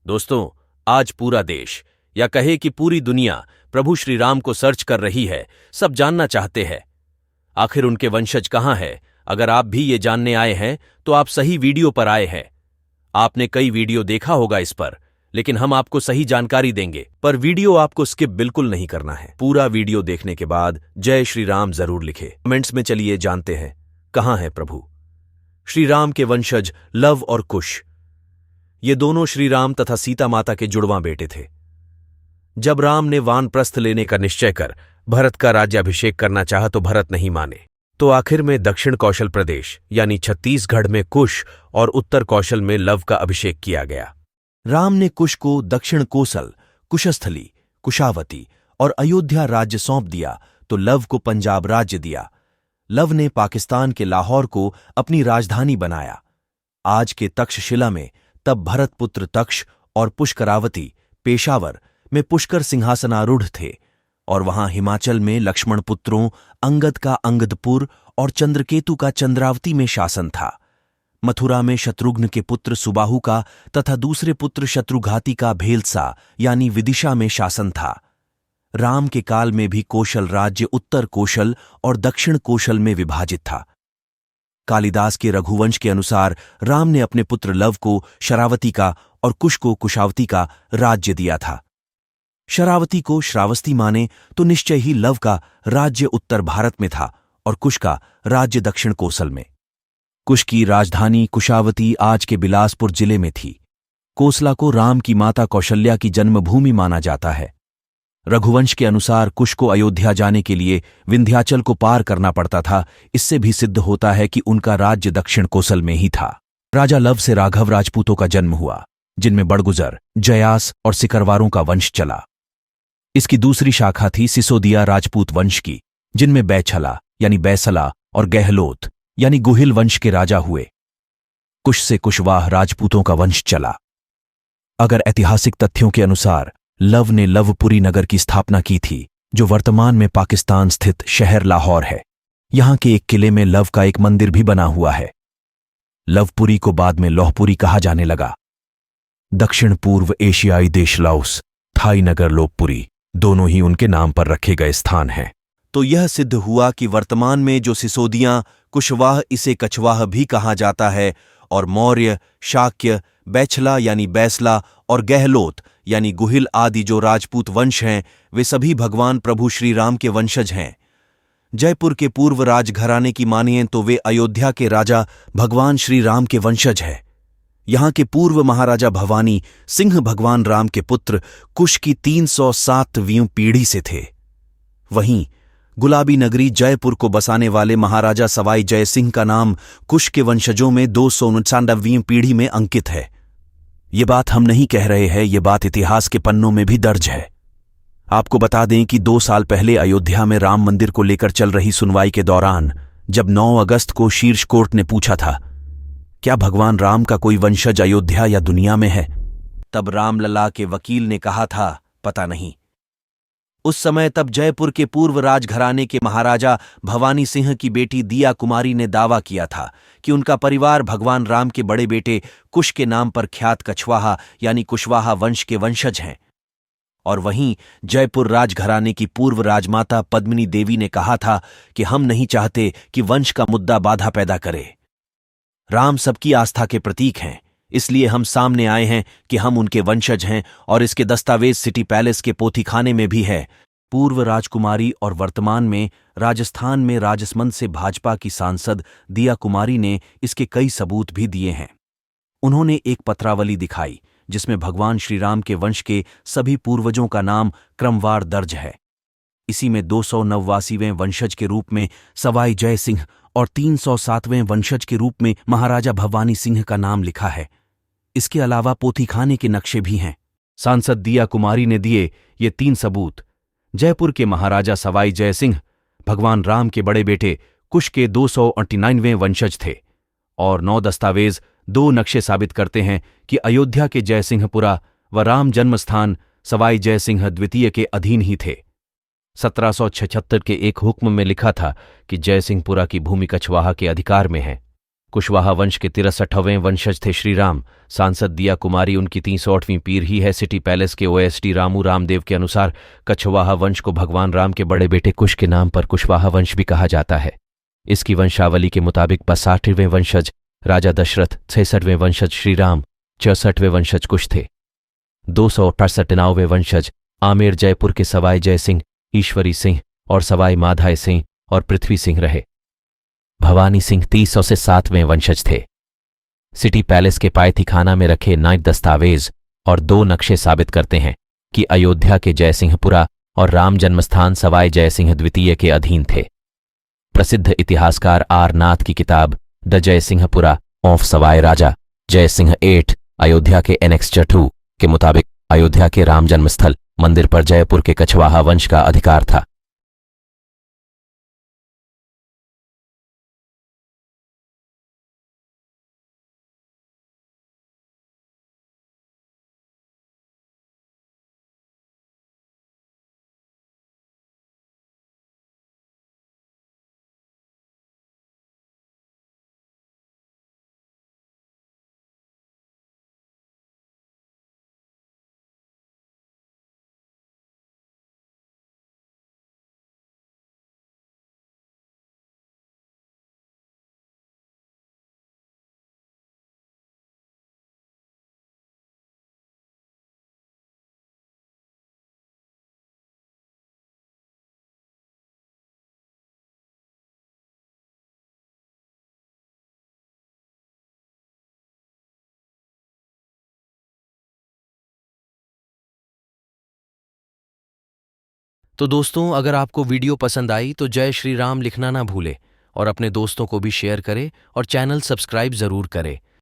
दोस्तों, आज पूरा देश या कहे कि पूरी दुनिया प्रभु श्री राम को सर्च कर रही है। सब जानना चाहते हैं आखिर उनके वंशज कहाँ है। अगर आप भी ये जानने आए हैं तो आप सही वीडियो पर आए हैं। आपने कई वीडियो देखा होगा इस पर, लेकिन हम आपको सही जानकारी देंगे। पर वीडियो आपको स्किप बिल्कुल नहीं करना है। पूरा वीडियो देखने के बाद जय श्री राम जरूर लिखे कमेंट्स में। चलिए जानते हैं कहाँ है प्रभु श्री राम के वंशज लव और कुश। ये दोनों श्री राम तथा सीता माता के जुड़वां बेटे थे। जब राम ने वानप्रस्थ लेने का निश्चय कर भरत का राज्याभिषेक करना चाहा तो भरत नहीं माने। तो आखिर में दक्षिण कौशल प्रदेश यानी छत्तीसगढ़ में कुश और उत्तर कौशल में लव का अभिषेक किया गया। राम ने कुश को दक्षिण कोसल, कुशस्थली, कुशावती और अयोध्या राज्य सौंप दिया तो लव को पंजाब राज्य दिया। लव ने पाकिस्तान के लाहौर को अपनी राजधानी बनाया। आज के तक्षशिला में तब भरतपुत्र तक्ष और पुष्करावती पेशावर में पुष्कर सिंहासनारूढ़ थे और वहां हिमाचल में लक्ष्मण पुत्रों अंगद का अंगदपुर और चंद्रकेतु का चंद्रावती में शासन था। मथुरा में शत्रुघ्न के पुत्र सुबाहु का तथा दूसरे पुत्र शत्रुघाती का भेलसा यानी विदिशा में शासन था। राम के काल में भी कौशल राज्य उत्तर कौशल और दक्षिण कौशल में विभाजित था। कालिदास के रघुवंश के अनुसार राम ने अपने पुत्र लव को शरावती का और कुश को कुशावती का राज्य दिया था। शरावती को श्रावस्ती माने तो निश्चय ही लव का राज्य उत्तर भारत में था और कुश का राज्य दक्षिण कोसल में। कुश की राजधानी कुशावती आज के बिलासपुर जिले में थी। कोसला को राम की माता कौशल्या की जन्मभूमि माना जाता है। रघुवंश के अनुसार कुश को अयोध्या जाने के लिए विंध्याचल को पार करना पड़ता था। इससे भी सिद्ध होता है कि उनका राज्य दक्षिण कोसल में ही था। राजा लव से राघव राजपूतों का जन्म हुआ, जिनमें बड़गुजर, जयास और सिकरवारों का वंश चला। इसकी दूसरी शाखा थी सिसोदिया राजपूत वंश की, जिनमें बैछला यानी बैसला और गहलोत यानी गुहिल वंश के राजा हुए। कुश से कुशवाह राजपूतों का वंश चला। अगर ऐतिहासिक तथ्यों के अनुसार लव ने लवपुरी नगर की स्थापना की थी, जो वर्तमान में पाकिस्तान स्थित शहर लाहौर है। यहां के एक किले में लव का एक मंदिर भी बना हुआ है। लवपुरी को बाद में लौहपुरी कहा जाने लगा। दक्षिण पूर्व एशियाई देश लाओस, थाई नगर लोहपुरी दोनों ही उनके नाम पर रखे गए स्थान हैं। तो यह सिद्ध हुआ कि वर्तमान में जो सिसोदियां, कुशवाह इसे कछवाह भी कहा जाता है और मौर्य, शाक्य, बैछला यानी बैसला और गहलोत यानी गुहिल आदि जो राजपूत वंश हैं, वे सभी भगवान प्रभु श्री राम के वंशज हैं। जयपुर के पूर्व राजघराने की मानिए तो वे अयोध्या के राजा भगवान श्री राम के वंशज हैं। यहां के पूर्व महाराजा भवानी सिंह भगवान राम के पुत्र कुश की 307वीं पीढ़ी से थे। वहीं गुलाबी नगरी जयपुर को बसाने वाले महाराजा सवाई जय सिंह का नाम कुश के वंशजों में 299वीं पीढ़ी में अंकित है। ये बात हम नहीं कह रहे हैं, ये बात इतिहास के पन्नों में भी दर्ज है। आपको बता दें कि 2 साल पहले अयोध्या में राम मंदिर को लेकर चल रही सुनवाई के दौरान जब 9 अगस्त को शीर्ष कोर्ट ने पूछा था क्या भगवान राम का कोई वंशज अयोध्या या दुनिया में है, तब रामलला के वकील ने कहा था पता नहीं। उस समय तब जयपुर के पूर्व राजघराने के महाराजा भवानी सिंह की बेटी दिया कुमारी ने दावा किया था कि उनका परिवार भगवान राम के बड़े बेटे कुश के नाम पर ख्यात कछवाहा यानी कुशवाहा वंश के वंशज हैं। और वहीं जयपुर राजघराने की पूर्व राजमाता पद्मिनी देवी ने कहा था कि हम नहीं चाहते कि वंश का मुद्दा बाधा पैदा करे। राम सबकी आस्था के प्रतीक हैं, इसलिए हम सामने आए हैं कि हम उनके वंशज हैं और इसके दस्तावेज सिटी पैलेस के पोथीखाने में भी है। पूर्व राजकुमारी और वर्तमान में राजस्थान में राजसमंद से भाजपा की सांसद दिया कुमारी ने इसके कई सबूत भी दिए हैं। उन्होंने एक पत्रावली दिखाई जिसमें भगवान श्री राम के वंश के सभी पूर्वजों का नाम क्रमवार दर्ज है। इसी में 289वें वंशज के रूप में सवाई जय सिंह और 307वें वंशज के रूप में महाराजा भवानी सिंह का नाम लिखा है। इसके अलावा पोथीखाने के नक्शे भी हैं। सांसद दिया कुमारी ने दिए ये 3 सबूत। जयपुर के महाराजा सवाई जय सिंह भगवान राम के बड़े बेटे कुश के 289वें वंशज थे और 9 दस्तावेज 2 नक्शे साबित करते हैं कि अयोध्या के जयसिंहपुरा व राम जन्मस्थान सवाई जय सिंह द्वितीय के अधीन ही थे। 1776 के एक हुक्म में लिखा था कि जयसिंहपुरा की भूमि कछवाहा के अधिकार में है। कुशवाहा वंश के 63वें वंशज थे श्रीराम। सांसद दिया कुमारी उनकी 63वीं पीर ही है। सिटी पैलेस के ओएसडी रामू रामदेव के अनुसार कछवाहा वंश को भगवान राम के बड़े बेटे कुश के नाम पर कुशवाहा वंश भी कहा जाता है। इसकी वंशावली के मुताबिक 62वें वंशज राजा दशरथ, 66वें वंशज श्रीराम, 64वें वंशज कुश थे। 268वें वंशज आमेर जयपुर के सवाई जय सिंह, ईश्वरी सिंह और सवाई माधाय सिंह और पृथ्वी सिंह रहे। भवानी सिंह 307वें वंशज थे। सिटी पैलेस के पायथीखाना में रखे 9 दस्तावेज और 2 नक्शे साबित करते हैं कि अयोध्या के जयसिंहपुरा और राम जन्मस्थान सवाई जयसिंह द्वितीय के अधीन थे। प्रसिद्ध इतिहासकार आर नाथ की किताब द जयसिंहपुरा ऑफ सवाई राजा जयसिंह 8 अयोध्या के एनेक्स्चर 2 के मुताबिक अयोध्या के राम जन्मस्थल मंदिर पर जयपुर के कछवाहा वंश का अधिकार था। तो दोस्तों, अगर आपको वीडियो पसंद आई तो जय श्री राम लिखना ना भूले और अपने दोस्तों को भी शेयर करें और चैनल सब्सक्राइब जरूर करें।